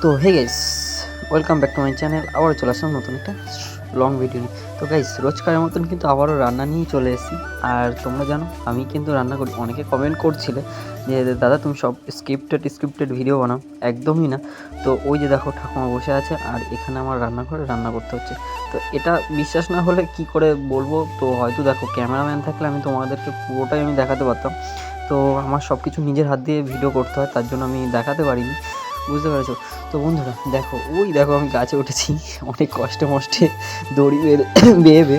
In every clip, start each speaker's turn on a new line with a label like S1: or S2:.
S1: তো hey guys, welcome back to my channel. আবারও চলে আসলাম নতুন একটা লং ভিডিও নিয়ে। তো গাইস, রোজকারের মতন কিন্তু আবারও রান্না নিয়েই চলে এসেছি। আর তোমরা জানো আমি কিন্তু রান্না করি। অনেকে কমেন্ট করছিলে যে দাদা তুমি সব স্ক্রিপ্টেড ভিডিও বানাও, একদমই না। তো ওই যে দেখো ঠাকুমা বসে আছে আর এখানে আমার রান্নাঘরে রান্না করতে হচ্ছে। তো এটা বিশ্বাস না হলে কি করে বলবো, তো হয়তো দেখো ক্যামেরাম্যান থাকলে আমি তোমাদেরকে পুরোটাই আমি দেখাতে পারতাম। তো আমার সব কিছু নিজের হাত দিয়ে ভিডিও করতে হয়, তার জন্য আমি দেখাতে পারিনি, বুঝতে পেরেছো? তো বন্ধুরা দেখো, ওই দেখো আমি গাছে উঠেছি অনেক কষ্টে মষ্টে দড়ি বেয়ে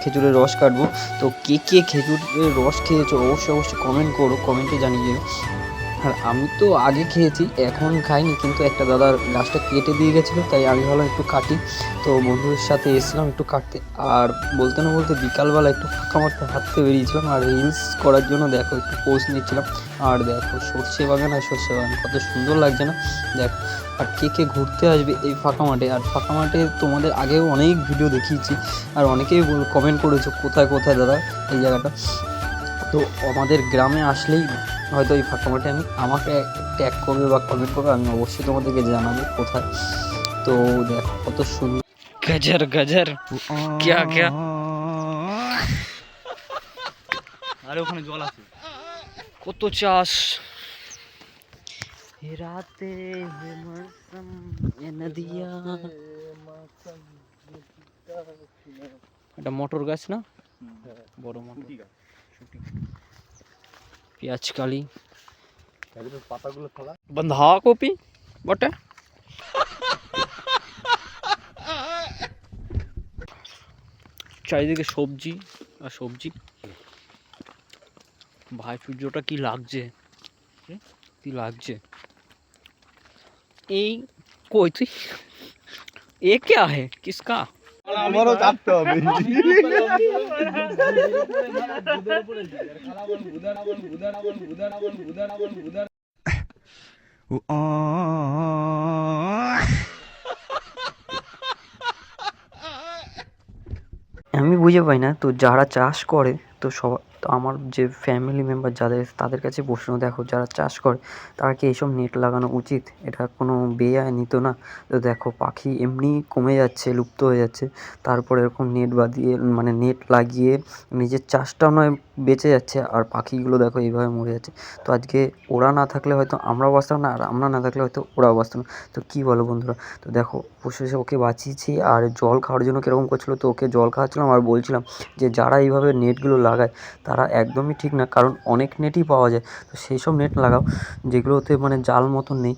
S1: খেজুরের রস কাটবো। তো কে কে খেজুরের রস খেয়েছো অবশ্যই কমেন্ট করো, কমেন্টে জানিয়ে। আর আমি তো আগে খেয়েছি, এখন খাইনি, কিন্তু একটা দাদার গাছটা কেটে দিয়ে গেছিলো, তাই আমি ভাবলাম একটু কাটি। তো বন্ধুদের সাথে এসেছিলাম একটু কাটতে। আর বলতে না বলতে বিকালবেলা একটু ফাঁকা মারতে হাঁটতে বেরিয়েছিলাম, আর রিলস করার জন্য দেখো একটু পোজ নিচ্ছিলাম। আর দেখো সর্ষে বাগান কত সুন্দর লাগছে না, দেখো। আর কে কে ঘুরতে আসবে এই ফাঁকা মাঠে? আর ফাঁকা মাঠে তোমাদের আগেও অনেক ভিডিও দেখিয়েছি, আর অনেকেই কমেন্ট করেছো কোথায় কোথায় দাদা এই জায়গাটা। তো আমাদের গ্রামে আসলেই হয়তো এই ফাঁকা মাঠে আমাকে ট্যাগ করবে বা কমেন্ট করবে, আমি অবশ্যই তোমাদেরকে জানাবো কোথায়। তো দেখো কত সুন্দর গজর গজর ক্যা ক্যা।
S2: আরে ওখানে জল আছে,
S1: কত চাষ রাতে হে মৌসম এ নদিয়া। এটা মটর গাছ না, বড় মটর গাছ, পেঁয়াজ কালি,
S2: পাতাগুলো খোলা,
S1: বাঁধাকপি বটে। চারিদিকে সবজি আর সবজি। ভাই সূর্যটা কি লাগছে, কি লাগছে। এই কই তুই, এ क्या है किसका?
S2: আমারও কাটতে হবে।
S1: আমি বুঝে পাই না, তো যারা চাষ করে তো তো আমার যে ফ্যামিলি মেম্বার তাদের কাছে প্রশ্ন, দেখো যারা চাষ করে তারা কি এইসব নেট লাগানো উচিত? এটা কোনো বেআইনি তো না? তো দেখো পাখি এমনি কমে যাচ্ছে, লুপ্ত হয়ে যাচ্ছে, তারপরে এরকম নেট বাঁধিয়ে মানে নেট লাগিয়ে নিজের চাষটাও নয় বেঁচে যাচ্ছে, আর পাখিগুলো দেখো এইভাবে মরে যাচ্ছে। তো আজকে ওরা না থাকলে হয়তো আমরাও বাঁচতাম না, আর আমরা না থাকলে হয়তো ওরাও বাঁচতাম না। তো কী বলো বন্ধুরা? তো দেখো অবশেষে ওকে বাঁচিয়েছি। আর জল খাওয়ার জন্য কীরকম করছিলো, তো ওকে জল খাওয়াচ্ছিলাম আর বলছিলাম যে যারা এইভাবে নেটগুলো লাগায় তারা একদমই ঠিক না, কারণ অনেক নেটই পাওয়া যায়। তো সেই সব নেট লাগাও যেগুলোতে মানে জাল মতন নেই।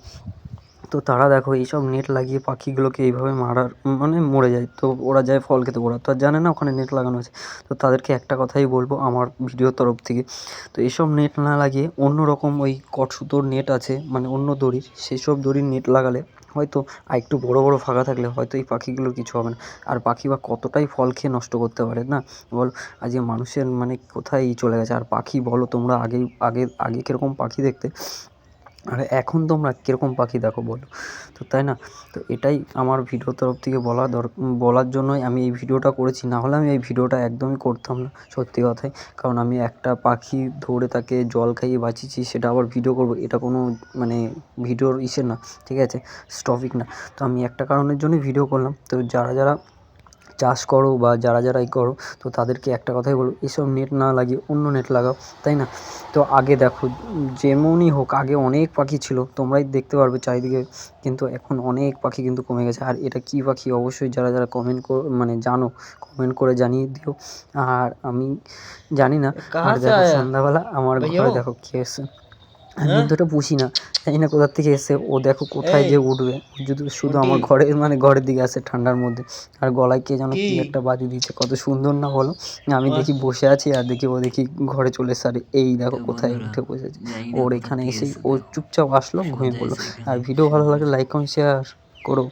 S1: তো তারা দেখো এইসব নেট লাগিয়ে পাখিগুলোকে এইভাবে মারার মানে মরে যায়। তো ওরা যায় ফল খেতে, ওরা তো আর জানে না ওখানে নেট লাগানো আছে। তো তাদেরকে একটা কথাই বলবো আমার ভিডিওর তরফ থেকে, তো এইসব নেট না লাগিয়ে অন্য রকম ওই কটসুতোর নেট আছে, মানে অন্য দড়ির, সেই সব দড়ির নেট লাগালে হয়তো আর একটু বড় বড় ফাঁকা থাকলে হয়তো এই পাখিগুলোর কিছু হবে না। আর পাখি বা কতটাই ফল খেয়ে নষ্ট করতে পারে না বলো? আজকে মানুষের মানে কোথায় চলে গেছে। আর পাখি বলো তোমরা, আগে আগে আগে কীরকম পাখি দেখতে, আর এখন তোমরা কীরকম পাখি দেখো বলো? তো তাই না? তো এটাই আমার ভিডিওর তরফ থেকে বলার জন্যই আমি এই ভিডিওটা করেছি, না হলে আমি এই ভিডিওটা একদমই করতাম না, সত্যি কথাই। কারণ আমি একটা পাখি ধরে তাকে জল খাইয়ে বাঁচিয়েছি, সেটা আবার ভিডিও করব, এটা কোনো মানে ভিডিওর না, ঠিক আছে, টপিক না। তো আমি একটা কারণের জন্যই ভিডিও করলাম। তো যারা চাষ করো বা যারা করো, তো তাদেরকে একটা কথাই বলবো, এসব নেট না লাগিয়ে অন্য নেট লাগাও, তাই না? তো আগে দেখো যেমনই হোক, আগে অনেক পাখি ছিল, তোমরাই দেখতে পারবে চারিদিকে, কিন্তু এখন অনেক পাখি কিন্তু কমে গেছে। আর এটা কী পাখি অবশ্যই যারা কমেন্ট মানে জানো, কমেন্ট করে জানিয়ে দিও। আর আমি জানি না। আর দেখো সন্ধ্যাবেলা আমার ঘরে দেখো কে এসে, আমি কিন্তু এটা পুষি না, জানি না কোথার থেকে এসে, ও দেখো কোথায় যে উঠবে, যদি শুধু আমার ঘরের দিকে আসে ঠান্ডার মধ্যে। আর গলায় কে যেন কি একটা বাঁধি দিচ্ছে, কত সুন্দর না বলো? আমি দেখি বসে আছি আর ও দেখি ঘরে চলে এসে, আর এই দেখো কোথায় উঠে বসেছে। ওর এখানে এসেই ও চুপচাপ আসলো, ঘুমিয়ে পড়লো। আর ভিডিও ভালো লাগে লাইক কমেন্ট শেয়ার করো।